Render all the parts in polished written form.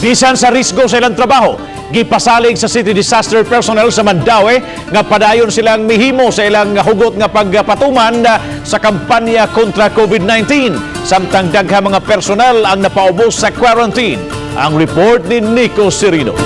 Bisan sa risgo sa ilang trabaho, gipasalig sa City Disaster Personnel sa Mandaue nga padayon silang mihimo sa ilang hugot nga pagpatuman sa kampanya kontra COVID-19. Samtang daghang mga personel ang napaubos sa quarantine. Ang report ni Nico Cirino.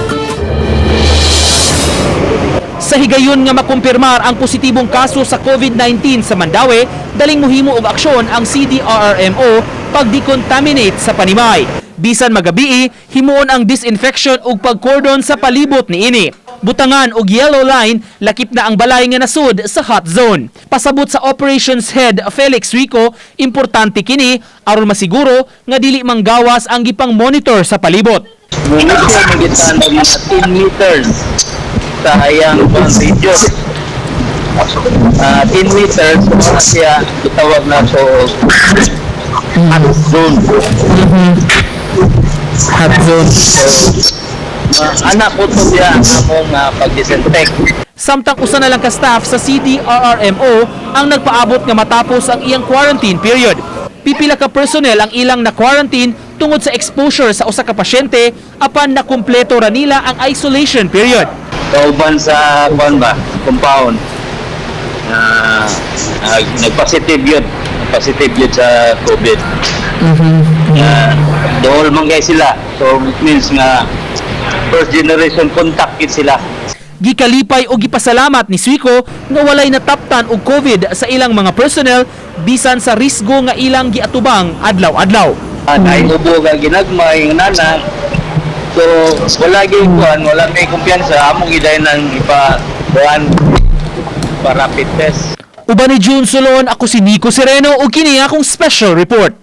Sa higayon nga makumpirmar ang positibong kaso sa COVID-19 sa Mandaue, daling muhimo og aksyon ang CDRRMO pag-decontaminate sa Panimay. Bisan magabii, himuon ang disinfection ug pagcordon sa palibot niini. Butangan og yellow line, lakip na ang balay nga nasud sa hot zone. Pasabot sa Operations Head Felix Rico, importante kini aron masiguro nga dili manggawas ang gipang monitor sa palibot. Ngunit siya magitan ng mga 10 meters sa hayang region. 10 meters, na siya itawag na so hot zone. Hot zone. So, anak po ito siya among pag-disinfect. Samtang usa na lang ka staff sa CDRRMO ang nagpaabot nga matapos ang iyang quarantine period. Pipila ka personnel ang ilang na quarantine tungod sa exposure sa usa ka pasyente apan nakumpleto ra nila ang isolation period. Kauban sa compound. Nag-positive yun. Positive yun sa COVID. Dool man guys sila. So it means nga first generation contact kit sila. Gikalipay o gipasalamat ni Suico nga walay nataptan og COVID sa ilang mga personnel bisan sa risgo nga ilang giatubang adlaw-adlaw. Naiubo ka ginagmay ng nana. So wala gyud kuan, wala may kumpiyansa among giday nang ipa-kuan para rapid test. Uban ni June Solon, ako si Nico Sereno ug kini akong special report.